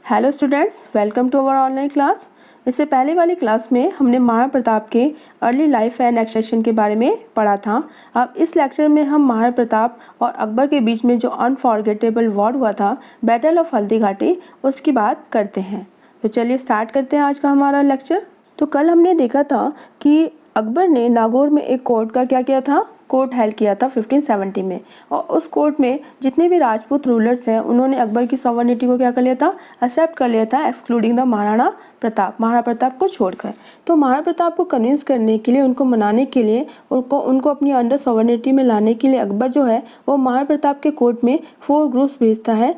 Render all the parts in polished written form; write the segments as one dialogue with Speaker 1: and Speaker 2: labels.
Speaker 1: Hello students, welcome to our online class. इससे पहले वाली क्लास में हमने महाराणा प्रताप के अर्ली लाइफ एंड एक्सेशन के बारे में पढ़ा था। अब इस लेक्चर में हम महाराणा प्रताप और अकबर के बीच में जो अनफॉरगेटेबल वॉर हुआ था, बैटल ऑफ हल्दी घाटी, उसकी बात करते हैं। तो चलिए स्टार्ट करते हैं आज का हमारा लेक्चर। तो कल हमने देखा था कि अकबर ने नागौर में एक कोर्ट का क्या किया था, कोर्ट हेल्ड किया था 1570 में। और उस कोर्ट में जितने भी राजपूत रूलर्स हैं उन्होंने अकबर की सॉवरेनिटी को क्या कर लिया था, एक्सेप्ट कर लिया था, एक्सक्लूडिंग द महाराणा प्रताप को छोड़कर। तो महाराणा प्रताप को कन्विंस करने के लिए, उनको मनाने के लिए, उनको अपनी अंडर सॉवरेनिटी में लाने के लिए अकबर जो है वो महाराणा प्रताप के कोर्ट में 4 ग्रुप्स भेजता है।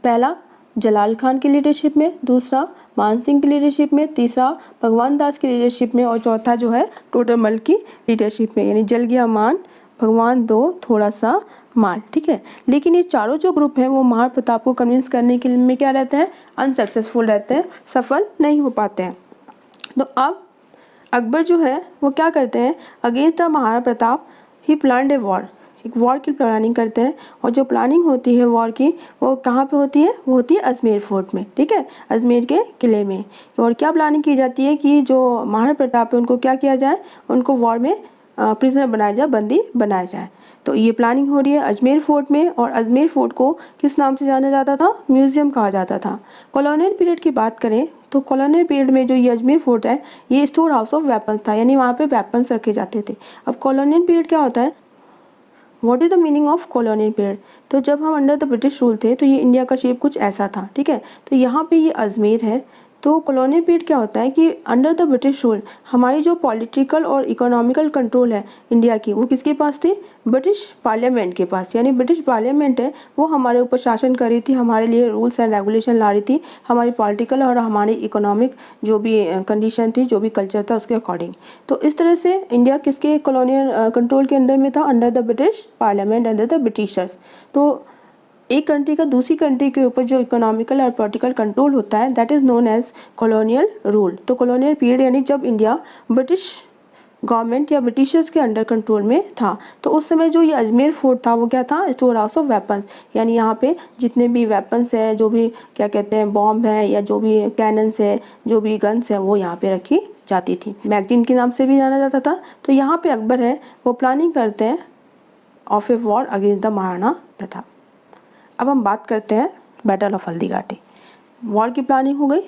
Speaker 1: पहला जलाल खान की लीडरशिप में, दूसरा मान सिंह की लीडरशिप में, तीसरा भगवान दास की लीडरशिप में और चौथा जो है टोडरमल की लीडरशिप में। यानी जल गया मान, भगवान दो, थोड़ा सा माल। ठीक है, लेकिन ये चारों जो ग्रुप हैं वो महाराणा प्रताप को कन्विंस करने के लिए में क्या रहते हैं, अनसक्सेसफुल रहते हैं, सफल नहीं हो पाते हैं। तो अब अकबर जो है वो क्या करते हैं, against the Maharana Pratap he planned a war, एक वॉर की प्लानिंग करते हैं। और जो प्लानिंग होती है वॉर की वो कहाँ पे होती है, वो होती है अजमेर फोर्ट में। ठीक है, अजमेर के किले में। और क्या प्लानिंग की जाती है कि जो महाराणा प्रताप है उनको क्या किया जाए, उनको वॉर में प्रिजनर बनाया जाए, बंदी बनाया जाए। तो ये प्लानिंग हो रही है अजमेर फोर्ट में। और अजमेर फोर्ट को किस नाम से जाना जाता था, म्यूजियम कहा जाता था। कॉलोनियल पीरियड की बात करें तो कॉलोनियल पीरियड में जो ये अजमेर फोर्ट है ये स्टोर हाउस ऑफ वेपन्स था, यानी वहाँ पे वेपन्स रखे जाते थे। अब कॉलोनियल पीरियड क्या होता है, what is the meaning of colonial period. तो जब हम अंडर द ब्रिटिश रूल थे तो ये इंडिया का शेप कुछ ऐसा था। ठीक है, तो यहाँ पे ये अजमेर है। तो कॉलोनियल पीरियड क्या होता है कि अंडर द ब्रिटिश रूल हमारी जो पॉलिटिकल और इकोनॉमिकल कंट्रोल है इंडिया की, वो किसके पास थी, ब्रिटिश पार्लियामेंट के पास। यानी ब्रिटिश पार्लियामेंट है वो हमारे ऊपर शासन कर रही थी, हमारे लिए रूल्स एंड रेगुलेशन ला रही थी, हमारी पॉलिटिकल और हमारी इकोनॉमिक जो भी कंडीशन थी, जो भी कल्चर था उसके अकॉर्डिंग। तो इस तरह से इंडिया किसके कॉलोनियल कंट्रोल के अंडर में था, under the British parliament, under the Britishers. तो एक कंट्री का दूसरी कंट्री के ऊपर जो इकोनॉमिकल और पॉलिटिकल कंट्रोल होता है that is known as colonial rule. तो कॉलोनियल पीरियड यानी जब इंडिया ब्रिटिश गवर्नमेंट या ब्रिटिशर्स के अंडर कंट्रोल में था, तो उस समय जो ये अजमेर फोर्ट था वो क्या था, स्टोर हाउस ऑफ वेपन्स। यानी यहाँ पे जितने भी वेपन्स हैं, जो भी क्या कहते हैं बॉम्ब है या जो भी कैनन्स है, जो भी गन्स है, वो यहाँ पे रखी जाती थी। मैगजीन के नाम से भी जाना जाता था। तो यहाँ पे अकबर है वो प्लानिंग करते हैं of a war against the Maharana Pratap. अब हम बात करते हैं battle of Haldi Ghati. War की प्लानिंग हो गई।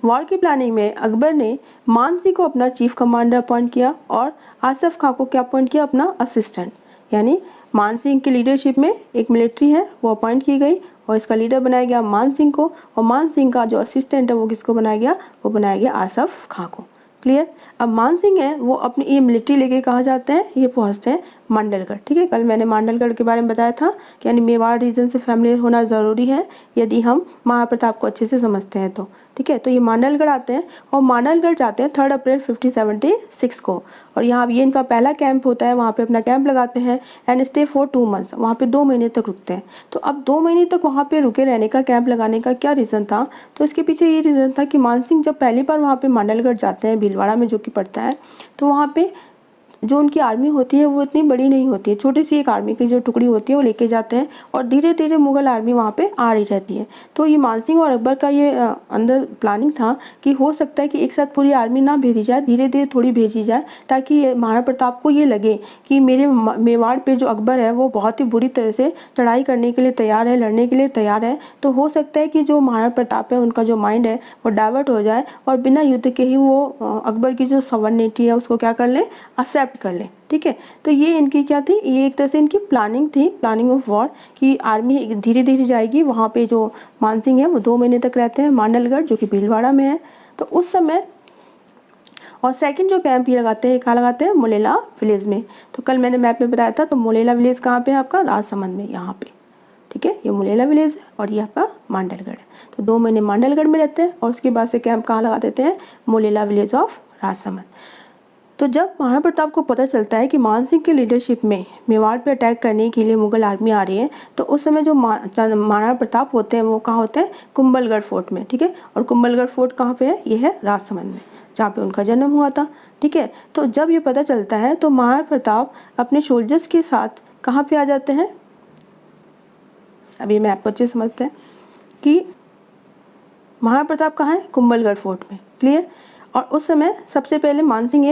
Speaker 1: वॉर की प्लानिंग में अकबर ने मान सिंह को अपना चीफ कमांडर अपॉइंट किया और आसफ खां को क्या अपॉइंट किया, अपना असिस्टेंट। यानी मान सिंह की लीडरशिप में एक मिलिट्री है वो अपॉइंट की गई और इसका लीडर बनाया गया मान सिंह को। और मान सिंह का जो असिस्टेंट है वो किसको बनाया गया, वो बनाया गया आसफ खां को। क्लियर। अब मान सिंह है वो अपनी ये मिलिट्री लेके कहाँ जाते हैं, ये पहुँचते हैं मांडलगढ़। ठीक है, कल मैंने मांडलगढ़ के बारे में बताया था कि यानी मेवाड़ रीजन से फैमिलियर होना ज़रूरी है यदि हम महाराणा प्रताप को अच्छे से समझते हैं तो। ठीक है, तो ये मांडलगढ़ आते हैं और मांडलगढ़ जाते हैं 3 अप्रैल 1576 को। और यहाँ ये इनका पहला कैंप होता है, वहाँ पे अपना कैंप लगाते हैं एंड स्टे फॉर 2 मंथ्स, वहाँ पे 2 महीने तक रुकते हैं। तो अब 2 महीने तक वहाँ पे रुके रहने का, कैंप लगाने का क्या रीज़न था, तो इसके पीछे ये रीज़न था कि मान सिंह जब पहली बार वहाँ पे मांडलगढ़ जाते हैं, भीलवाड़ा में जो कि पड़ता है, तो वहाँ पे जो उनकी आर्मी होती है वो इतनी बड़ी नहीं होती है, छोटी सी एक आर्मी की जो टुकड़ी होती है वो लेके जाते हैं और धीरे धीरे मुगल आर्मी वहाँ पे आ रही रहती है। तो ये मान सिंह और अकबर का ये अंदर प्लानिंग था कि हो सकता है कि एक साथ पूरी आर्मी ना भेजी जाए, धीरे धीरे थोड़ी भेजी जाए, ताकि महाराणा प्रताप को ये लगे कि मेरे मेवाड़ पे जो अकबर है वो बहुत ही बुरी तरह से चढ़ाई करने के लिए तैयार है, लड़ने के लिए तैयार है। तो हो सकता है कि जो महाराणा प्रताप है उनका जो माइंड है वो डाइवर्ट हो जाए और बिना युद्ध के ही वो अकबर की जो सॉवरेनिटी है उसको क्या कर ले, एक्सेप्ट कर ले। ठीक है, तो ये इनकी क्या थी, ये एक तरह से इनकी प्लानिंग थी, प्लानिंग ऑफ वॉर, कि आर्मी धीरे धीरे जाएगी। वहाँ पे जो मान सिंह है वो 2 महीने तक रहते हैं मांडलगढ़ जो कि भीलवाड़ा में है। तो उस समय और सेकंड जो कैंप ये लगाते हैं, कहाँ लगाते हैं, मोलेला विलेज में। तो कल मैंने मैप में बताया था, तो मोलेला विलेज कहाँ पे है आपका, राजसमंद में, यहाँ पे। ठीक है, ये मोलेला विलेज है और ये आपका मांडलगढ़ है। तो 2 महीने मांडलगढ़ में रहते हैं और उसके बाद से कैंप कहाँ लगा देते हैं, मोलेला विलेज ऑफ राजसमंद। तो जब महाराणा प्रताप को पता चलता है कि मान सिंह की लीडरशिप में मेवाड़ पे अटैक करने के लिए मुगल आर्मी आ रही है, तो उस समय जो महाराणा प्रताप होते हैं वो कहाँ होते हैं, कुंभलगढ़ फोर्ट में। ठीक है, और कुंभलगढ़ फोर्ट कहाँ पे है, ये है राजसमंद में, जहाँ पे उनका जन्म हुआ था। ठीक है, तो जब ये पता चलता है तो महाराणा प्रताप अपने सोल्जर्स के साथ कहाँ पे आ जाते हैं, अभी मैं आपको अच्छे समझते हैं कि महाराणा प्रताप कहाँ है? कुंभलगढ़ फोर्ट में। क्लियर? और उस समय सबसे पहले मानसिंह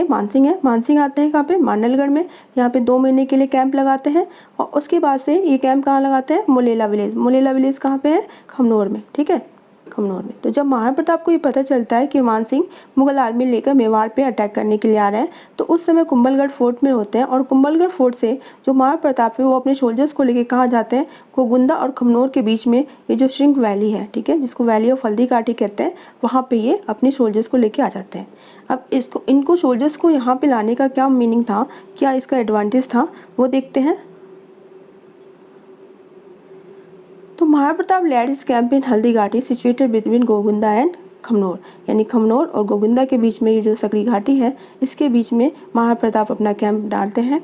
Speaker 1: आते हैं कहाँ पे? मांडलगढ़ में। यहाँ पे 2 महीने के लिए कैंप लगाते हैं और उसके बाद से ये कैंप कहाँ लगाते हैं? मुलेला विलेज कहाँ पे है? खमनोर में। ठीक है, खमनोर में। तो जब महाराणा प्रताप को ये पता चलता है कि मानसिंह मुगल आर्मी लेकर मेवाड़ पे अटैक करने के लिए आ रहे हैं, तो उस समय कुंभलगढ़ फोर्ट में होते हैं और कुंभलगढ़ फोर्ट से जो महाराणा प्रताप है वो अपने सोल्जर्स को लेकर कहाँ जाते हैं? गोगुंदा और खमनोर के बीच में ये जो श्रिंक वैली है, ठीक है, जिसको वैली ऑफ हल्दी घाटी कहते हैं, वहाँ पे ये अपने सोल्जर्स को लेके आ जाते हैं। अब इनको सोल्जर्स को यहाँ पे लाने का क्या मीनिंग था, क्या इसका एडवांटेज था, वो देखते हैं। तो Maharana Pratap led his camp in Haldi Ghati situated between Gogunda and Khamnor, यानी खमनोर और गोगुंदा के बीच में ये जो सकरी घाटी है, इसके बीच में महाराणा प्रताप अपना कैंप डालते हैं।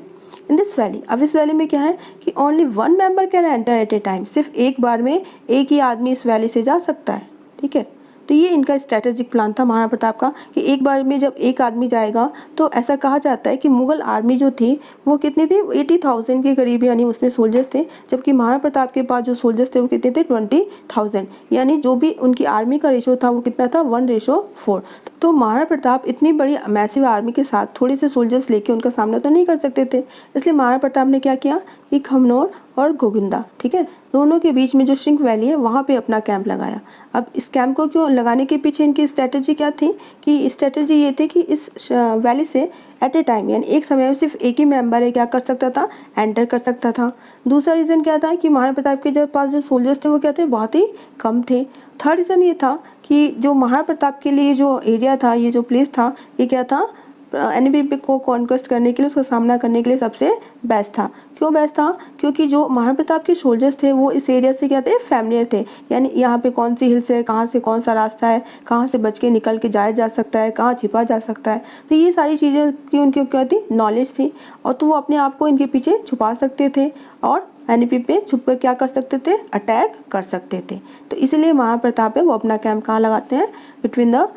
Speaker 1: इन दिस वैली, अब इस वैली में क्या है कि only 1 member can enter eight A time, सिर्फ एक बार में एक ही आदमी इस वैली से जा सकता है। ठीक है, तो ये इनका स्ट्रेटेजिक प्लान था महाराणा प्रताप का कि एक बार में जब एक आदमी जाएगा तो ऐसा कहा जाता है कि मुगल आर्मी जो थी वो कितनी थी? 80,000 के करीब, यानी उसमें सोल्जर्स थे, जबकि महाराणा प्रताप के पास जो सोल्जर्स थे वो कितने थे? 20,000, यानी जो भी उनकी आर्मी का रेशो था वो कितना था? 1:4। तो महाराणा प्रताप इतनी बड़ी मैसिव आर्मी के साथ थोड़े से सोल्जर्स लेके उनका सामना तो नहीं कर सकते थे, इसलिए महाराणा प्रताप ने क्या किया कि खमनोर और गोगुंदा, ठीक है, दोनों के बीच में जो श्रिंक वैली है वहाँ पे अपना कैंप लगाया। अब इस कैंप को क्यों लगाने के पीछे इनकी स्ट्रेटेजी क्या थी कि स्ट्रेटेजी ये थी कि इस वैली से एट ए टाइम, यानी एक समय में सिर्फ एक ही मेंबर है क्या कर सकता था? एंटर कर सकता था। दूसरा रीज़न क्या था कि महाराणा प्रताप के पास जो सोल्जर्स थे वो क्या थे? बहुत ही कम थे। थर्ड रीज़न ये था कि जो महाराणा प्रताप के लिए जो एरिया था, ये जो प्लेस था, ये क्या था? एनिमी को कॉन्क्वेस्ट करने के लिए, उसका सामना करने के लिए सबसे बेस्ट था। क्यों बेस्ट था? क्योंकि जो महाराणा प्रताप के सोल्जर्स थे वो इस एरिया से क्या थे? फैमिलियर थे, यानी यहाँ पे कौन सी हिल्स है, कहाँ से कौन सा रास्ता है, कहाँ से बच के निकल के जाया जा सकता है, कहाँ छिपा जा सकता है, तो ये सारी चीज़ें की उनकी क्या थी? नॉलेज थी, और तो वो अपने आप को इनके पीछे छुपा सकते थे और एनिमी पे छुप कर क्या कर सकते थे? अटैक कर सकते थे। तो इसलिए महाराणा प्रताप है वो अपना कैंप कहाँ लगाते हैं? Between the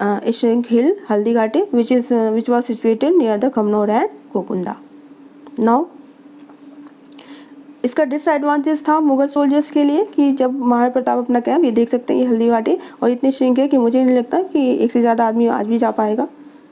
Speaker 1: Ishink Hill, Haldi Ghati, which was situated near the Kamnor and Gokunda. Now, इसका डिसएडवांटेज था मुगल सोल्जर्स के लिए कि जब महाराणा प्रताप अपना कैंप, ये देख सकते हैं ये हल्दी घाटी, और इतनी श्रिंक है कि मुझे नहीं लगता कि एक से ज़्यादा आदमी आज भी जा पाएगा।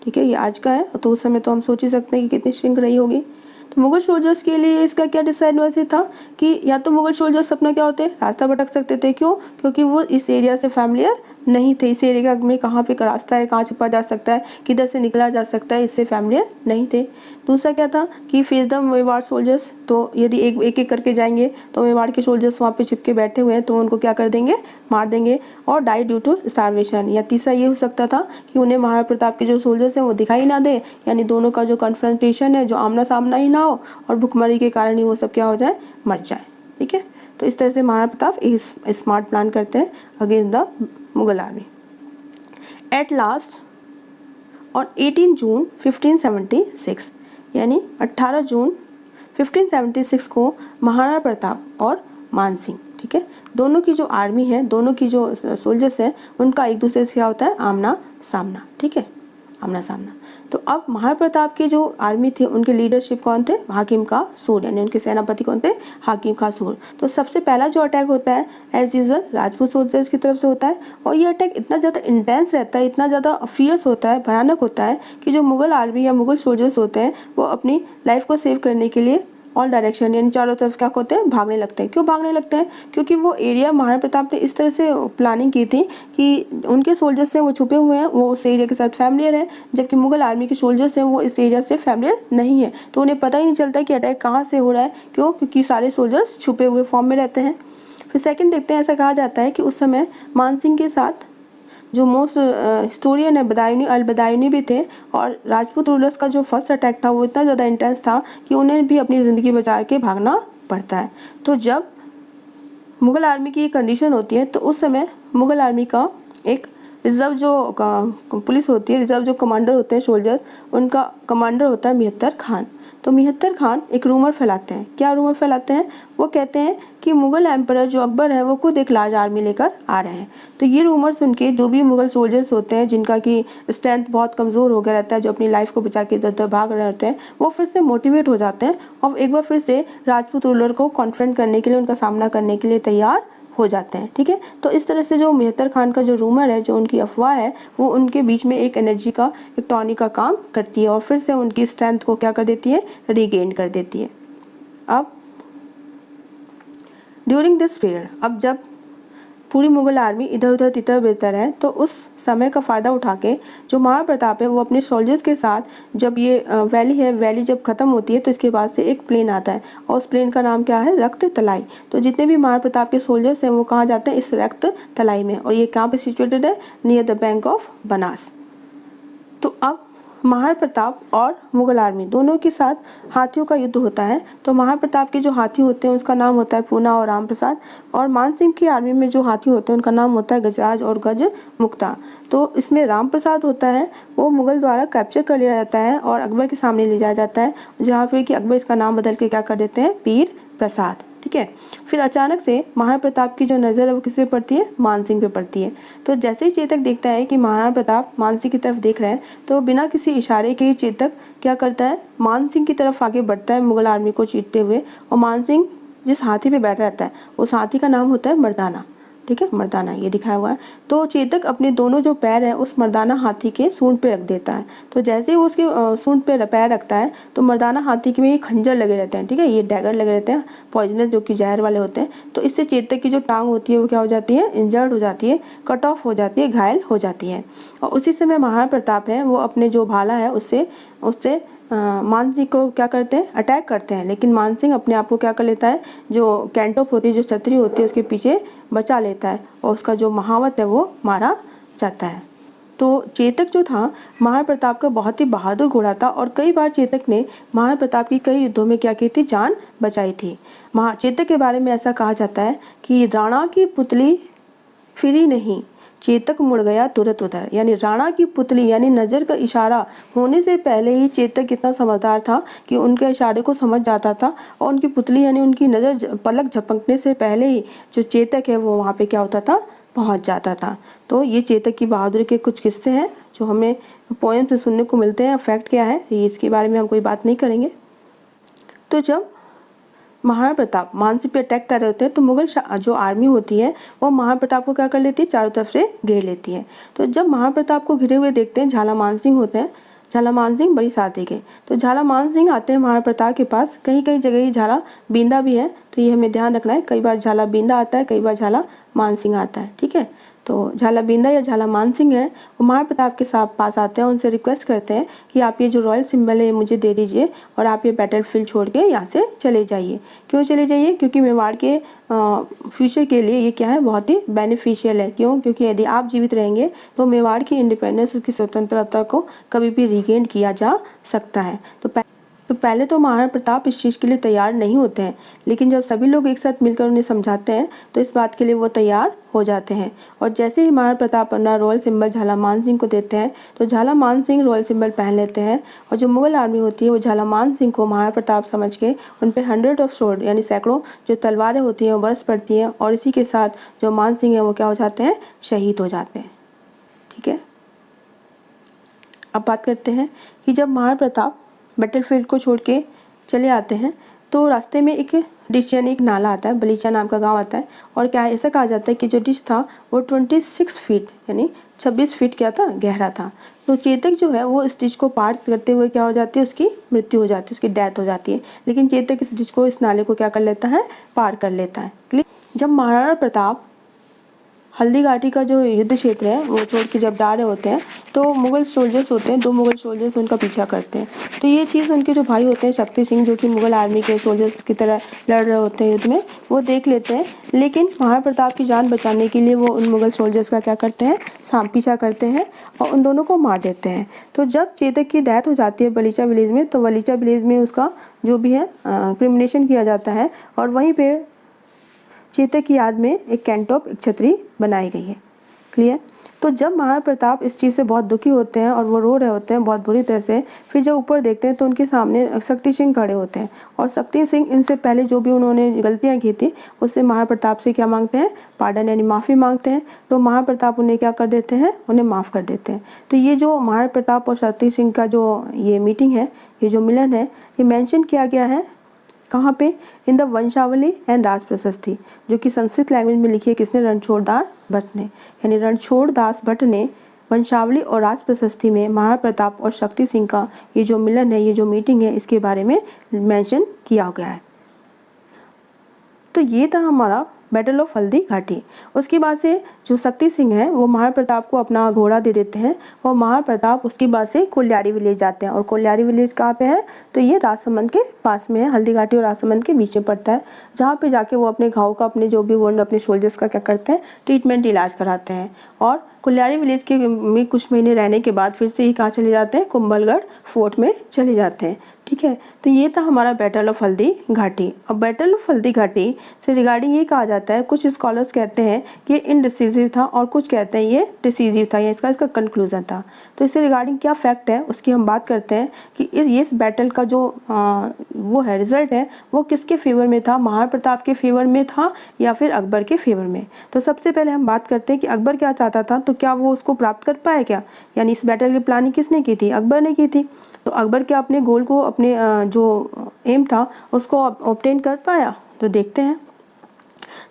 Speaker 1: ठीक है, ये आज का है, तो उस समय तो हम सोच ही सकते हैं कि कितनी श्रिंक रही होगी। तो मुगल सोल्जर्स के लिए इसका क्या डिसएडवांटेज था कि या तो मुगल सोल्जर्स अपना क्या होते? रास्ता भटक सकते थे। क्यों? क्योंकि वो इस एरिया से फैमिलियर नहीं थे, इस एरिया में कहाँ पे रास्ता है, कहाँ छुपा जा सकता है, किधर से निकला जा सकता है, इससे फैमिलियर नहीं थे। दूसरा क्या था कि फेस द मेवाड़ सोल्जर्स, तो यदि एक करके जाएंगे तो मेवाड़ के सोल्जर्स वहाँ पे छुप के बैठे हुए हैं तो उनको क्या कर देंगे? मार देंगे, और डाई ड्यू टू स्टार्वेशन। या तीसरा ये हो सकता था कि उन्हें महाराणा प्रताप के जो सोल्जर्स हैं वो दिखाई ना दे, यानी दोनों का जो कन्फ्रंटेशन है, जो आमना सामना ही ना हो, और भुखमरी के कारण ही वो सब क्या हो जाए? मर जाए। ठीक है, तो इस तरह से महाराणा प्रताप एक स्मार्ट प्लान करते हैं against the Mughal army. At last on 18 जून 1576, यानी 18 जून 1576 को महाराणा प्रताप और मानसिंह, ठीक है, दोनों की जो आर्मी है, दोनों की जो सोल्जर्स हैं, उनका एक दूसरे से क्या होता है? आमना सामना। ठीक है, आमना सामना। तो अब महाराणा प्रताप की जो आर्मी थी उनके लीडरशिप कौन थे? हाकिम का सूर, यानी उनके सेनापति कौन थे? हाकिम का सूर। तो सबसे पहला जो अटैक होता है एज यूजुअल राजपूत सोल्जर्स की तरफ से होता है, और ये अटैक इतना ज़्यादा इंटेंस रहता है, इतना ज़्यादा फियर्स होता है, भयानक होता है कि जो मुगल आर्मी या मुगल सोल्जर्स होते हैं वो अपनी लाइफ को सेव करने के लिए ऑल डायरेक्शन, यानी चारों तरफ क्या होते हैं? भागने लगते हैं। क्यों भागने लगते हैं? क्योंकि वो एरिया महाराणा प्रताप ने इस तरह से प्लानिंग की थी कि उनके सोल्जर्स हैं वो छुपे हुए हैं, वो उस एरिया के साथ फैमिलियर है, जबकि मुगल आर्मी के सोल्जर्स हैं वो इस एरिया से फैमिलियर नहीं है, तो उन्हें पता ही नहीं चलता कि अटैक कहाँ से हो रहा है। क्यों? क्योंकि सारे सोल्जर्स छुपे हुए फॉर्म में रहते हैं। फिर सेकेंड देखते हैं, ऐसा कहा जाता है कि उस समय मानसिंह के साथ जो मोस्ट हिस्टोरियन है बदायूनी, अल बदायूनी भी थे, और राजपूत रूलर्स का जो फर्स्ट अटैक था वो इतना ज़्यादा इंटेंस था कि उन्हें भी अपनी ज़िंदगी बचा के भागना पड़ता है। तो जब मुगल आर्मी की कंडीशन होती है तो उस समय मुगल आर्मी का एक रिजर्व जो पुलिस होती है, रिजर्व जो कमांडर होते हैं सोल्जर्स, उनका कमांडर होता है मिहत्तर खान। तो मिहत्तर खान एक रूमर फैलाते हैं। क्या रूमर फैलाते हैं? वो कहते हैं कि मुगल एम्परर जो अकबर है वो खुद एक लार्ज आर्मी लेकर आ रहे हैं। तो ये रूमर सुन के जो भी मुगल सोल्जर्स होते हैं जिनका कि स्ट्रेंथ बहुत कमज़ोर हो गया रहता है, जो अपनी लाइफ को बचा के इधर उधर भाग रहे होते हैं, वो फिर से मोटिवेट हो जाते हैं और एक बार फिर से राजपूत रूलर को कॉन्फ्रंट करने के लिए, उनका सामना करने के लिए तैयार हो जाते हैं। ठीक है, तो इस तरह से जो मेहतर खान का जो रूमर है, जो उनकी अफवाह है, वो उनके बीच में एक एनर्जी का, एक टॉनिक का काम करती है और फिर से उनकी स्ट्रेंथ को क्या कर देती है, रीगेन कर देती है। अब ड्यूरिंग दिस पीरियड, अब जब पूरी मुगल आर्मी इधर उधर तितर बितर है, तो उस समय का फ़ायदा उठा के जो महाप्रताप है वो अपने सोल्जर्स के साथ, जब ये वैली है, वैली जब ख़त्म होती है तो इसके बाद से एक प्लेन आता है और उस प्लेन का नाम क्या है, रक्त तलाई। तो जितने भी महाप्रताप के सोल्जर्स हैं वो कहाँ जाते हैं, इस रक्त तलाई में, और ये कहाँ पे सिचुएटेड है, near the bank of Banas. तो अब महाप्रताप और मुगल आर्मी दोनों के साथ हाथियों का युद्ध होता है। तो महाप्रताप के जो हाथी होते हैं उसका नाम होता है पूना और राम प्रसाद, और मानसिंह की आर्मी में जो हाथी होते हैं उनका नाम होता है गजराज और गज मुक्ता। तो इसमें राम प्रसाद होता है वो मुगल द्वारा कैप्चर कर लिया जाता है और अकबर के सामने ले जाया जाता है, जहाँ पे कि अकबर इसका नाम बदल के क्या कर देते हैं, पीर प्रसाद। ठीक है, फिर अचानक से महाप्रताप की जो नज़र है वो किस पे पड़ती है, मानसिंह पे पड़ती है। तो जैसे ही चेतक देखता है कि महाप्रताप मानसिंह की तरफ देख रहे हैं, तो बिना किसी इशारे के ही चेतक क्या करता है, मानसिंह की तरफ आगे बढ़ता है मुगल आर्मी को चीरते हुए। और मानसिंह जिस हाथी पे बैठा रहता है उस हाथी का नाम होता है मर्दाना। ठीक है, मर्दाना ये दिखाया हुआ है। तो चेतक अपने दोनों जो पैर है उस मर्दाना हाथी के सूंड पे रख देता है। तो जैसे ही वो उसके सूंड पे पैर रखता है तो मर्दाना हाथी के में ये खंजर लगे रहते हैं। ठीक है, ये डैगर लगे रहते हैं पॉइजनस, जो कि जहर वाले होते हैं। तो इससे चेतक की जो टांग होती है वो क्या हो जाती है, इंजर्ड हो जाती है, कट ऑफ हो जाती है, घायल हो जाती है। और उसी समय महाप्रताप है वो अपने जो भाला है उससे मानसिंह को क्या करते हैं, अटैक करते हैं। लेकिन मानसिंह अपने आप को क्या कर लेता है, जो कैंटोप होती है, जो छतरी होती है, उसके पीछे बचा लेता है और उसका जो महावत है वो मारा जाता है। तो चेतक जो था महाप्रताप का बहुत ही बहादुर घोड़ा था और कई बार चेतक ने महाप्रताप की कई युद्धों में क्या की थी, जान बचाई थी। चेतक के बारे में ऐसा कहा जाता है कि राणा की पुतली फिरी नहीं, चेतक मुड़ गया तुरंत उधर। यानी राणा की पुतली यानी नज़र का इशारा होने से पहले ही चेतक कितना समझदार था कि उनके इशारे को समझ जाता था, और उनकी पुतली यानी उनकी नज़र पलक झपकने से पहले ही जो चेतक है वो वहाँ पे क्या होता था, पहुँच जाता था। तो ये चेतक की बहादुरी के कुछ किस्से हैं जो हमें पोएम से सुनने को मिलते हैं। फैक्ट क्या है ये, इसके बारे में हम कोई बात नहीं करेंगे। तो जब महाप्रताप मानसिंह पे अटैक कर रहे होते हैं तो मुगल जो आर्मी होती है वो महाप्रताप को क्या कर लेती है, चारों तरफ से घेर लेती है। तो जब महाप्रताप को घिरे हुए देखते हैं झाला मानसिंह होते हैं, झाला मानसिंह बड़ी साथी के। तो झाला मानसिंह आते हैं महाप्रताप के पास, कहीं कहीं जगह ही झाला बींदा भी है, तो ये हमें ध्यान रखना है। कई बार झाला बींदा आता है, कई बार झाला मानसिंह आता है। ठीक है, तो झाला बींदा या झाला मानसिंह है वो महाप्रताप के साथ पास आते हैं, उनसे रिक्वेस्ट करते हैं कि आप ये जो रॉयल सिंबल है मुझे दे दीजिए और आप ये बैटलफील्ड छोड़ के यहाँ से चले जाइए। क्यों चले जाइए, क्योंकि मेवाड़ के फ्यूचर के लिए ये क्या है, बहुत ही बेनिफिशियल है। क्यों, क्योंकि यदि आप जीवित रहेंगे तो मेवाड़ की इंडिपेंडेंस, उसकी स्वतंत्रता को कभी भी रिगेन किया जा सकता है। तो पहले तो महाप्रताप इस चीज़ के लिए तैयार नहीं होते हैं, लेकिन जब सभी लोग एक साथ मिलकर उन्हें समझाते हैं तो इस बात के लिए वो तैयार हो जाते हैं। और जैसे ही महाप्रताप अपना रॉयल सिंबल झाला मानसिंह को देते हैं तो झाला मानसिंह रॉयल सिंबल पहन लेते हैं, और जो मुगल आर्मी होती है वो झाला मानसिंह को महाप्रताप समझ के उन पे 100 ऑफ स्वॉर्ड यानी सैकड़ों जो तलवारें होती हैं वो बरस पड़ती हैं, और इसी के साथ जो मानसिंह है वो क्या हो जाते हैं, शहीद हो जाते हैं। ठीक है, अब बात करते हैं कि जब महाप्रताप बैटलफील्ड को छोड़ के चले आते हैं तो रास्ते में एक डिश यानी एक नाला आता है, बलीचा नाम का गांव आता है। और क्या है, ऐसा कहा जाता है कि जो डिश था वो 26 फीट यानी 26 फीट क्या था, गहरा था। तो चेतक जो है वो इस डिश को पार करते हुए क्या हो जाती है, उसकी मृत्यु हो जाती है, उसकी डेथ हो जाती है। लेकिन चेतक इस डिश को, इस नाले को क्या कर लेता है, पार कर लेता है। जब महाराणा प्रताप हल्दी घाटी का जो युद्ध क्षेत्र है वो छोड़ के जब जा रहे होते हैं तो मुगल सोल्जर्स होते हैं, 2 मुगल सोल्जर्स उनका पीछा करते हैं। तो ये चीज़ उनके जो भाई होते हैं शक्ति सिंह, जो कि मुगल आर्मी के सोल्जर्स की तरह लड़ रहे होते हैं युद्ध में, वो देख लेते हैं। लेकिन महाप्रताप की जान बचाने के लिए वो उन मुगल सोल्जर्स का क्या करते हैं, पीछा करते हैं और उन दोनों को मार देते हैं। तो जब चेतक की डेथ हो जाती है बलीचा विलेज में, तो बलीचा विलेज में उसका जो भी है क्रिमिनेशन किया जाता है, और वहीं पर चेतक की याद में एक कैंटोप, एक छतरी बनाई गई है। क्लियर। तो जब महाप्रताप इस चीज़ से बहुत दुखी होते हैं और वो रो रहे होते हैं बहुत बुरी तरह से, फिर जब ऊपर देखते हैं तो उनके सामने शक्ति सिंह खड़े होते हैं, और शक्ति सिंह इनसे पहले जो भी उन्होंने गलतियां की थी उससे महाप्रताप से क्या मांगते हैं, पार्डन यानी माफ़ी मांगते हैं। तो महाप्रताप उन्हें क्या कर देते हैं, उन्हें माफ़ कर देते हैं। तो ये जो महाप्रताप और शक्ति सिंह का जो ये मीटिंग है, ये जो मिलन है, ये मेंशन किया गया है कहाँ पे? इन द वंशावली एंड राज प्रशस्ति, जो कि संस्कृत लैंग्वेज में लिखी है किसने? रणछोड़ दास भट्ट ने। यानी रणछोड़ दास भट्ट ने वंशावली और राज प्रशस्ति में महाराणा प्रताप और शक्ति सिंह का ये जो मिलन है, ये जो मीटिंग है, इसके बारे में मेंशन किया गया है। तो ये था हमारा बैटल ऑफ हल्दी घाटी। उसके बाद से जो शक्ति सिंह है वो महाराणा प्रताप को अपना घोड़ा दे देते हैं और महाराणा प्रताप उसके बाद से कोल्यारी विलेज जाते हैं। और कोल्यारी विलेज कहाँ पे है? तो ये राजसमंद के पास में है, हल्दी घाटी और राजसमंद के बीच में पड़ता है, जहाँ पे जाके वो अपने घाव का, अपने जो भी वो अपने सोल्जर्स का क्या करते हैं? ट्रीटमेंट, इलाज कराते हैं। और कोल्यारी विलेज के में कुछ महीने रहने के बाद फिर से ही कहाँ चले जाते हैं? कुंभलगढ़ फोर्ट में चले जाते हैं। ठीक है, तो ये था हमारा बैटल ऑफ हल्दी घाटी। अब बैटल ऑफ हल्दी घाटी से रिगार्डिंग ये कहा जाता है, कुछ स्कॉलर्स कहते हैं कि इनडिसिसिव था और कुछ कहते हैं ये डिसिसिव था, या इसका कंक्लूजन था। तो इससे रिगार्डिंग क्या फैक्ट है उसकी हम बात करते हैं कि इस बैटल का जो वो है रिजल्ट है वो किसके फेवर में था? महाराणा प्रताप के फेवर में था या फिर अकबर के फेवर में? तो सबसे पहले हम बात करते हैं कि अकबर क्या चाहता था, तो क्या वो उसको प्राप्त कर पाया क्या? यानी इस बैटल की प्लानिंग किसने की थी? अकबर ने की थी। तो अकबर क्या अपने गोल को, अपने जो एम था उसको ऑब्टेन कर पाया? तो देखते हैं।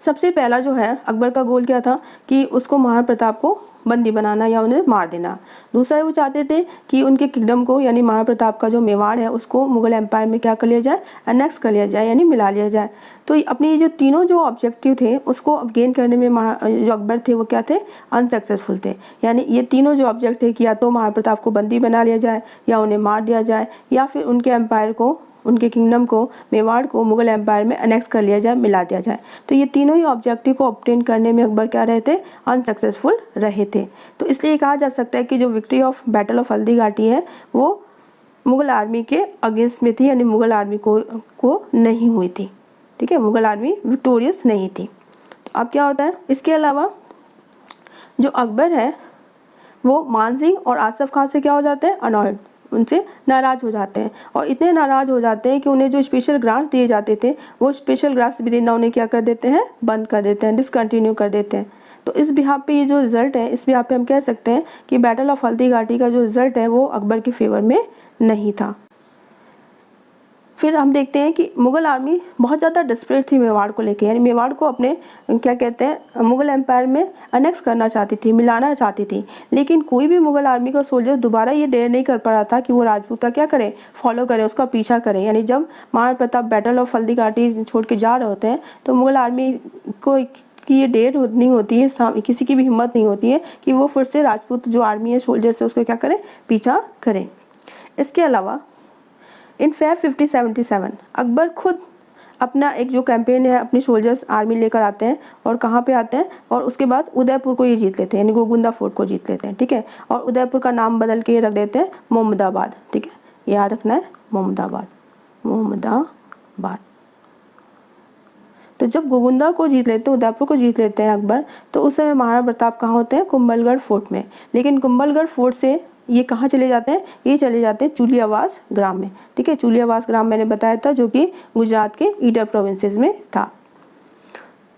Speaker 1: सबसे पहला जो है अकबर का गोल क्या था कि उसको महाराणा प्रताप को बंदी बनाना या उन्हें मार देना। दूसरा वो चाहते थे कि उनके किंगडम को, यानी महाराणा प्रताप का जो मेवाड़ है उसको मुगल एम्पायर में क्या कर लिया जाए? अनेक्स कर लिया जाए, यानी मिला लिया जाए। तो अपने जो तीनों जो ऑब्जेक्टिव थे उसको गेन करने में जो अकबर थे वो क्या थे? अनसक्सेसफुल थे। यानी ये तीनों जो ऑब्जेक्ट थे कि या तो महाराणा प्रताप को बंदी बना लिया जाए, या उन्हें मार दिया जाए, या फिर उनके एम्पायर को, उनके किंगडम को, मेवाड़ को मुगल एम्पायर में अनेक्स कर लिया जाए, मिला दिया जाए। तो ये तीनों ही ऑब्जेक्टिव को ऑब्टेन करने में अकबर क्या रहे थे? अनसक्सेसफुल रहे थे। तो इसलिए कहा जा सकता है कि जो victory of battle of Haldi Ghati है वो मुगल आर्मी के अगेंस्ट में थी, यानी मुगल आर्मी को नहीं हुई थी। ठीक है, मुगल आर्मी विक्टोरियस नहीं थी। तो अब क्या होता है? इसके अलावा जो अकबर है वो मान सिंह और आसफ खान से क्या हो जाते हैं? अनॉयड, उनसे नाराज़ हो जाते हैं। और इतने नाराज़ हो जाते हैं कि उन्हें जो स्पेशल ग्रांट्स दिए जाते थे वो स्पेशल ग्रांट्स भी देना उन्हें क्या कर देते हैं? बंद कर देते हैं, डिसकंटिन्यू कर देते हैं। तो इस बिहाफ पे ये जो रिजल्ट है, इस बिहाफ पे हम कह सकते हैं कि बैटल ऑफ हल्दी घाटी का जो रिजल्ट है वो अकबर के फेवर में नहीं था। फिर हम देखते हैं कि मुगल आर्मी बहुत ज़्यादा डिस्परेट थी मेवाड़ को लेके, यानी मेवाड़ को अपने क्या कहते हैं मुगल एम्पायर में अनेक्स करना चाहती थी, मिलाना चाहती थी। लेकिन कोई भी मुगल आर्मी का सोल्जर दोबारा ये डेयर नहीं कर पा रहा था कि वो राजपूत का क्या करे? फॉलो करे, उसका पीछा करे। यानी जब महाराणा प्रताप बैटल ऑफ हल्दी घाटी छोड़ के जा रहे होते हैं तो मुगल आर्मी को कि ये डेयर नहीं होती है, किसी की भी हिम्मत नहीं होती है कि वो फिर से राजपूत जो आर्मी है, सोल्जर से उसको क्या करें? पीछा करें। इसके अलावा इन फेब 5077 अकबर खुद अपना एक जो कैंपेन है, अपनी सोल्जर्स आर्मी लेकर आते हैं। और कहाँ पे आते हैं? और उसके बाद उदयपुर को ये जीत लेते हैं, यानी गोगुंदा फोर्ट को जीत लेते हैं। ठीक है, और उदयपुर का नाम बदल के रख देते हैं मोहम्मदाबाद। ठीक है, याद रखना है, मोहम्मदाबाद। तो जब गोगुंदा को जीत लेते हैं, उदयपुर को जीत लेते हैं अकबर, तो उस समय महाराणा प्रताप कहाँ होते हैं? कुंभलगढ़ फोर्ट में। लेकिन कुंभलगढ़ फोर्ट से ये कहाँ चले जाते हैं? ये चले जाते हैं चुलियावास ग्राम में। ठीक है, चुलियावास ग्राम मैंने बताया था जो कि गुजरात के ईडर प्रोविंसेस में था।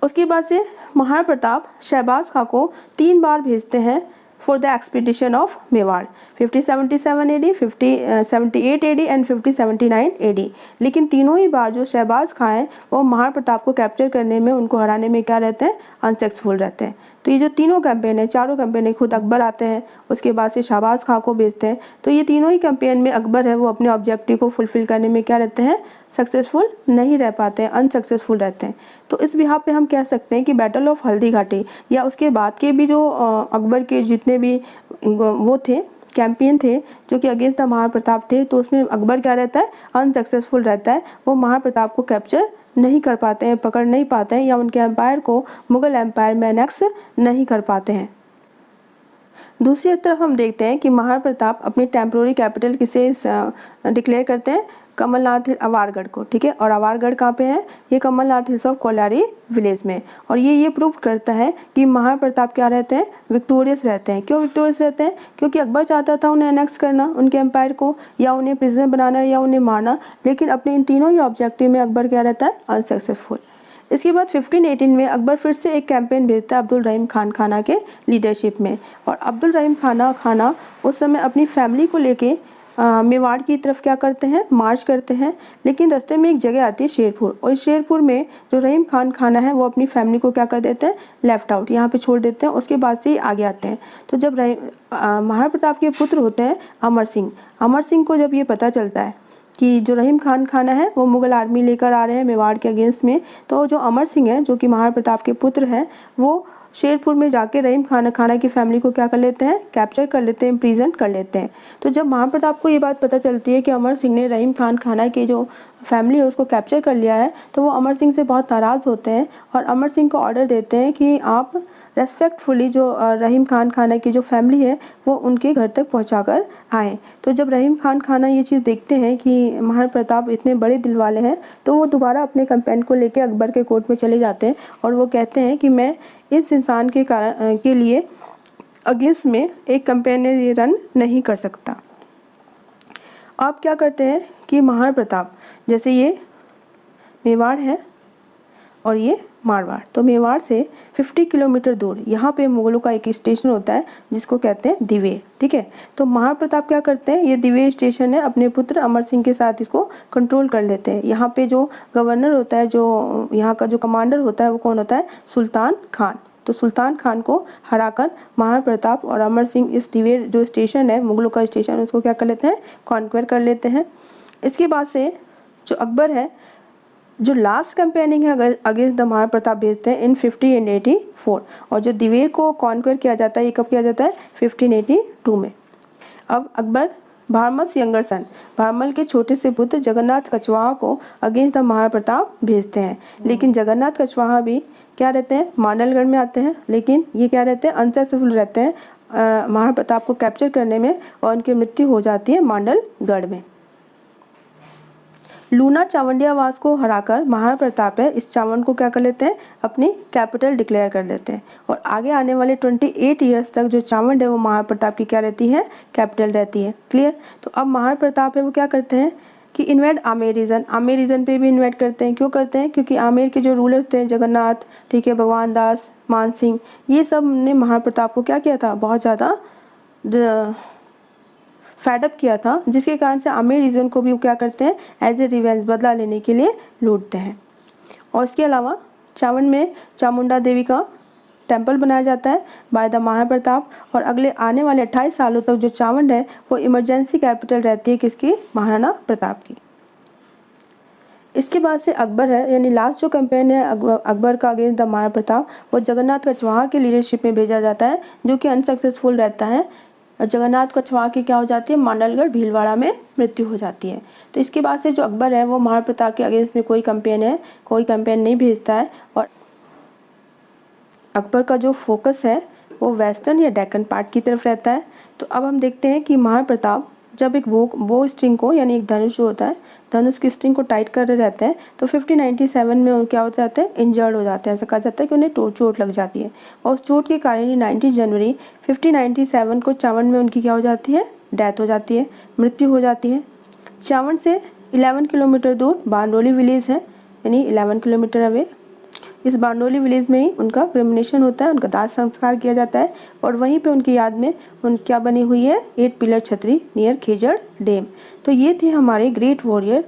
Speaker 1: उसके बाद से महाराणा प्रताप शहबाज खां को 3 बार भेजते हैं for the expedition of Mewar, 5077 AD, 5078 AD and 5079 AD। लेकिन तीनों ही बार जो शहबाज खां हैं वो महाराणा प्रताप को कैप्चर करने में, उनको हराने में क्या रहते हैं? अनसक्सेसफुल रहते हैं। तो ये जो तीनों कैंपेन है, चारों कैंपेन है, खुद अकबर आते हैं, उसके बाद से शहबाज खां को भेजते हैं। तो ये तीनों ही कैंपेन में अकबर है वो अपने ऑब्जेक्टिव को फुलफिल करने में क्या रहते हैं? सक्सेसफुल नहीं रह पाते हैं, अनसक्सेसफुल रहते हैं। तो इस बिहाफ पे हम कह सकते हैं कि बैटल ऑफ हल्दी घाटी या उसके बाद के भी जो अकबर के जितने भी वो थे, कैंपेन थे जो कि अगेंस्ट द महाराणा प्रताप थे, तो उसमें अकबर क्या रहता है? अनसक्सेसफुल रहता है। वो महाराणा प्रताप को कैप्चर नहीं कर पाते हैं, पकड़ नहीं पाते हैं, या उनके एम्पायर को मुगल एम्पायर में अनेक्स नहीं कर पाते हैं। दूसरी तरफ हम देखते हैं कि महाराणा प्रताप अपनी टेम्पोररी कैपिटल किसे डिक्लेयर करते हैं? कमलनाथ अवारगढ़ को। ठीक है, और अवारगढ़ कहाँ पे है? ये Kamalnath hills of Kolyari village में। और ये प्रूव करता है कि महाराणा प्रताप क्या रहते हैं? विक्टोरियस रहते हैं। क्यों विक्टोरियस रहते हैं? क्योंकि अकबर चाहता था उन्हें अनेक्स करना, उनके एम्पायर को, या उन्हें प्रिजनर बनाना, या उन्हें मारना। लेकिन अपने इन तीनों ही ऑब्जेक्टिव में अकबर क्या रहता है? अनसक्सेसफुल। इसके बाद 1518 में अकबर फिर से एक कैंपेन भेजता है अब्दुल रहीम खान खाना के लीडरशिप में। और अब्दुल रहीम खाना उस समय अपनी फैमिली को लेके मेवाड़ की तरफ क्या करते हैं, मार्च करते हैं। लेकिन रास्ते में एक जगह आती है शेरपुर, और शेरपुर में जो रहीम खान खाना है वो अपनी फैमिली को क्या कर देते हैं, लेफ्ट आउट, यहाँ पे छोड़ देते हैं। उसके बाद से ही आगे आते हैं। तो जब महाराणा प्रताप के पुत्र होते हैं अमर सिंह को जब ये पता चलता है कि जो रहीम खान खाना है वो मुगल आर्मी लेकर आ रहे हैं मेवाड़ के अगेंस्ट में, तो जो अमर सिंह है जो कि महाराणा प्रताप के पुत्र हैं, वो शेरपुर में जाके रहीम खाना की फैमिली को क्या कर लेते हैं, कैप्चर कर लेते हैं, इम्प्रिजन कर लेते हैं। तो जब महाराणा प्रताप को ये बात पता चलती है कि अमर सिंह ने रहीम खाना की जो फैमिली है उसको कैप्चर कर लिया है, तो वो अमर सिंह से बहुत नाराज़ होते हैं और अमर सिंह को ऑर्डर देते हैं कि आप रेस्पेक्टफुली जो रहीम खाना की जो फैमिली है वो उनके घर तक पहुंचा कर आएँ। तो जब रहीम खाना ये चीज़ देखते हैं कि महाराणा प्रताप इतने बड़े दिल वाले हैं, तो वो दोबारा अपने कंपेन को लेकर अकबर के कोर्ट में चले जाते हैं और वो कहते हैं कि मैं इस इंसान के लिए अगेंस्ट में एक कंपेन ये रन नहीं कर सकता। आप क्या करते हैं कि महाराणा प्रताप, जैसे ये मेवाड़ है और ये मारवाड़, तो मेवाड़ से 50 किलोमीटर दूर यहाँ पे मुगलों का एक स्टेशन होता है जिसको कहते हैं दिवेर, ठीक है। तो महाराणा प्रताप क्या करते हैं, ये दिवेर स्टेशन है, अपने पुत्र अमर सिंह के साथ इसको कंट्रोल कर लेते हैं। यहाँ पे जो गवर्नर होता है, जो यहाँ का जो कमांडर होता है वो कौन होता है, सुल्तान खान। तो सुल्तान खान को हराकर महाराणा प्रताप और अमर सिंह इस दिवेर जो स्टेशन है, मुगलों का स्टेशन, उसको क्या कर लेते हैं, कॉन्क्वेर कर लेते हैं। इसके बाद से जो अकबर है, जो लास्ट कैंपेनिंग है अगेंस्ट द महाराणा प्रताप भेजते हैं इन 1584, और जो दिवेर को कॉन्क्वेर किया जाता है ये कब किया जाता है, 1582 में। अब अकबर भारमल यंगर सन, भारमल के छोटे से पुत्र जगन्नाथ कछवाहा को अगेंस्ट द महाराणा प्रताप भेजते हैं। लेकिन जगन्नाथ कछवाहा भी क्या रहते हैं, मांडलगढ़ में आते हैं, लेकिन ये क्या रहते हैं, अनसक्सेसफुल रहते हैं महाराणा प्रताप को कैप्चर करने में, और उनकी मृत्यु हो जाती है मांडलगढ़ में। लूना चावंडियावास को हराकर महाराणा प्रताप है इस चावंड को क्या कर लेते हैं, अपनी कैपिटल डिक्लेयर कर लेते हैं, और आगे आने वाले 28 ईयर्स तक जो चावंड है वो महाराणा प्रताप की क्या रहती है, कैपिटल रहती है। क्लियर। तो अब महाराणा प्रताप है वो क्या करते हैं कि इन्वेड आमेर रीजन पे भी इन्वेड करते हैं। क्यों करते हैं, क्योंकि आमेर के जो रूलर थे जगन्नाथ, ठीक है, भगवान दास, मान सिंह, ये सब ने महाराणा प्रताप को क्या किया था, बहुत ज़्यादा फैडअप किया था, जिसके कारण से आमेर रीजन को भी क्या करते हैं, एज ए रिवेंज, बदला लेने के लिए लूटते हैं। और इसके अलावा चावंड में चामुंडा देवी का टेम्पल बनाया जाता है बाय द महाराणा प्रताप, और अगले आने वाले 28 सालों तक जो चावंड है वो इमरजेंसी कैपिटल रहती है किसकी, महाराणा प्रताप की। इसके बाद से अकबर है, यानी लास्ट जो कैंपेन है अकबर का अगेंस्ट द महाराणा प्रताप, वो जगन्नाथ कछवाहा की लीडरशिप में भेजा जाता है, जो कि अनसक्सेसफुल रहता है। और जगन्नाथ कछवाहा की क्या हो जाती है, मांडलगढ़ भीलवाड़ा में मृत्यु हो जाती है। तो इसके बाद से जो अकबर है वो महाराणा प्रताप के अगेंस्ट में कोई कैंपेन नहीं भेजता है, और अकबर का जो फोकस है वो वेस्टर्न या डेक्कन पार्ट की तरफ रहता है। तो अब हम देखते हैं कि महाराणा प्रताप जब एक बो स्ट्रिंग को, यानी एक धनुष जो होता है, धनुष की स्ट्रिंग को टाइट कर रहे रहते हैं, तो 1597 में उन क्या हो जाते हैं, इंजर्ड हो जाते हैं। ऐसा कहा जाता है कि उन्हें चोट लग जाती है, और उस चोट के कारण ही 19 जनवरी 1597 को चावंड में उनकी क्या हो जाती है, डेथ हो जाती है, मृत्यु हो जाती है। चावंड से 11 किलोमीटर दूर बांडोली विलेज है, यानी 11 किलोमीटर अवे। इस बांडोली विलेज में ही उनका क्रिमिनेशन होता है, उनका दाह संस्कार किया जाता है, और वहीं पे उनकी याद में क्या बनी हुई है, 8 पिलर छतरी नियर खेजड़ डैम। तो ये थे हमारे ग्रेट वॉरियर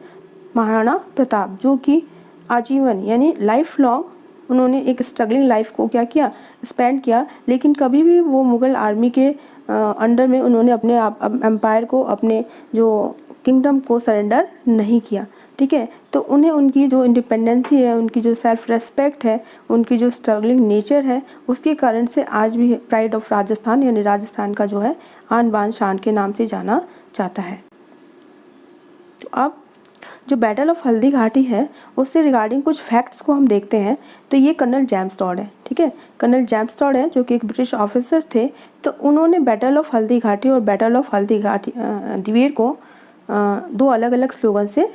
Speaker 1: महाराणा प्रताप, जो कि आजीवन यानी लाइफ लॉन्ग उन्होंने एक स्ट्रगलिंग लाइफ को क्या किया, स्पेंड किया, लेकिन कभी भी वो मुग़ल आर्मी के अंडर में उन्होंने अपने एम्पायर को, अपने जो किंगडम को सरेंडर नहीं किया। ठीक है, तो उन्हें उनकी जो इंडिपेंडेंसी है, उनकी जो सेल्फ रेस्पेक्ट है, उनकी जो स्ट्रगलिंग नेचर है, उसके कारण से आज भी प्राइड ऑफ राजस्थान यानी राजस्थान का जो है आन बान शान के नाम से जाना जाता है। तो अब जो बैटल ऑफ हल्दी घाटी है उससे रिगार्डिंग कुछ फैक्ट्स को हम देखते हैं। तो ये कर्नल जेम्स टॉड है, ठीक है, कर्नल जेम्स टॉड है जो कि एक ब्रिटिश ऑफिसर थे। तो उन्होंने बैटल ऑफ हल्दी घाटी और बैटल ऑफ हल्दी घाटी दिवेर को दो अलग अलग स्लोगन से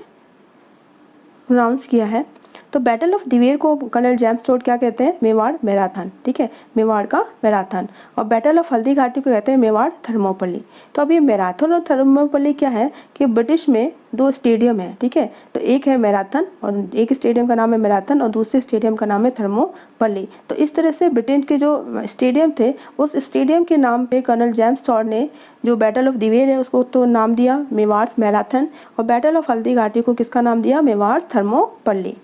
Speaker 1: प्रोनाउंस किया है। तो बैटल ऑफ दिवेर को कर्नल जेम्स टोड क्या कहते हैं? मेवाड़ मैराथन, ठीक है, मेवाड़ का मैराथन। और बैटल ऑफ हल्दी घाटी को कहते हैं मेवाड़ थर्मोपल्ली। तो अब ये मैराथन और थर्मोपल्ली क्या है कि ब्रिटिश में 2 स्टेडियम है, ठीक है, तो एक है मैराथन और एक स्टेडियम का नाम है मैराथन और दूसरे स्टेडियम का नाम है थर्मोपल्ली। तो इस तरह से ब्रिटेन के जो स्टेडियम थे उस स्टेडियम के नाम पे कर्नल जेम्स टोड ने जो बैटल ऑफ दिवेर है उसको तो नाम दिया मेवाड़ मैराथन और बैटल ऑफ हल्दी घाटी को किसका नाम दिया? मेवाड़ थर्मोपल्ली।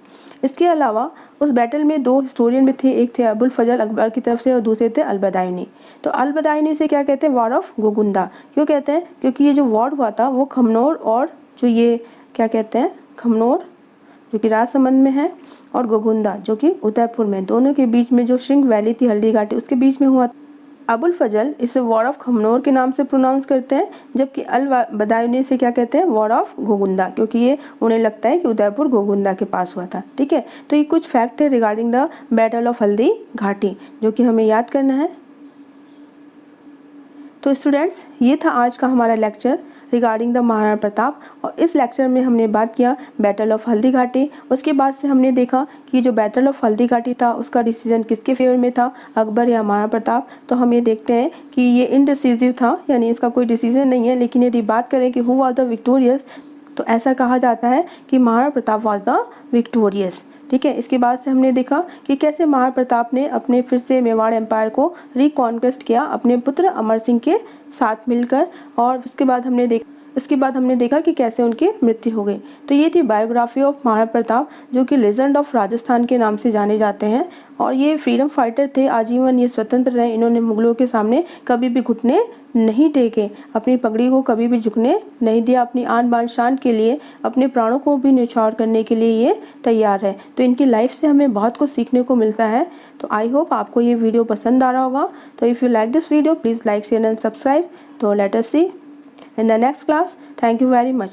Speaker 1: इसके अलावा उस बैटल में 2 हिस्टोरियन भी थे, एक थे अबुल फजल अकबर की तरफ से और दूसरे थे अलबदायनी। तो अलबदायनी से क्या कहते हैं? War of Gogunda. क्यों कहते हैं? क्योंकि ये जो वॉर हुआ था वो खमनोर और जो ये क्या कहते हैं खमनोर जो कि राजसमंद में है और गोगुंदा जो कि उदयपुर में, दोनों के बीच में जो श्रृंग वैली थी हल्दी घाटी उसके बीच में हुआ। अबुल फजल इसे वॉर ऑफ खमनोर के नाम से प्रोनाउंस करते हैं, जबकि अल बदायूनी से क्या कहते हैं? वॉर ऑफ गोगुंदा, क्योंकि ये उन्हें लगता है कि उदयपुर गोगुंदा के पास हुआ था, ठीक है। तो ये कुछ फैक्ट थे regarding the battle of Haldi Ghati जो कि हमें याद करना है। तो स्टूडेंट्स ये था आज का हमारा lecture regarding the Maharana Pratap और इस लेक्चर में हमने बात किया बैटल ऑफ हल्दी घाटी। उसके बाद से हमने देखा कि जो बैटल ऑफ हल्दी घाटी था उसका डिसीजन किसके फेवर में था, अकबर या महाराणा प्रताप। तो हम ये देखते हैं कि ये इनडिसिसिव था, यानी इसका कोई डिसीजन नहीं है। लेकिन यदि बात करें कि हु वाज द विक्टोरियस तो ऐसा कहा जाता है कि Maharana Pratap was the victorious, ठीक है। इसके बाद से हमने देखा कि कैसे महाराणा प्रताप ने अपने फिर से मेवाड़ एम्पायर को रिकॉन्क्वेस्ट किया अपने पुत्र अमर सिंह के साथ मिलकर और उसके बाद हमने देखा कि कैसे उनकी मृत्यु हो गई। तो ये थी बायोग्राफी ऑफ महाराणा प्रताप जो कि लेजेंड ऑफ राजस्थान के नाम से जाने जाते हैं और ये फ्रीडम फाइटर थे, आजीवन ये स्वतंत्र रहे। इन्होंने मुगलों के सामने कभी भी घुटने नहीं टेके, अपनी पगड़ी को कभी भी झुकने नहीं दिया, अपनी आन बान शान के लिए अपने प्राणों को भी न्यौछावर करने के लिए ये तैयार है। तो इनकी लाइफ से हमें बहुत कुछ सीखने को मिलता है। तो आई होप आपको ये वीडियो पसंद आ रहा होगा। तो if you like this video please like share and subscribe. तो let us see in the next class. Thank you very much.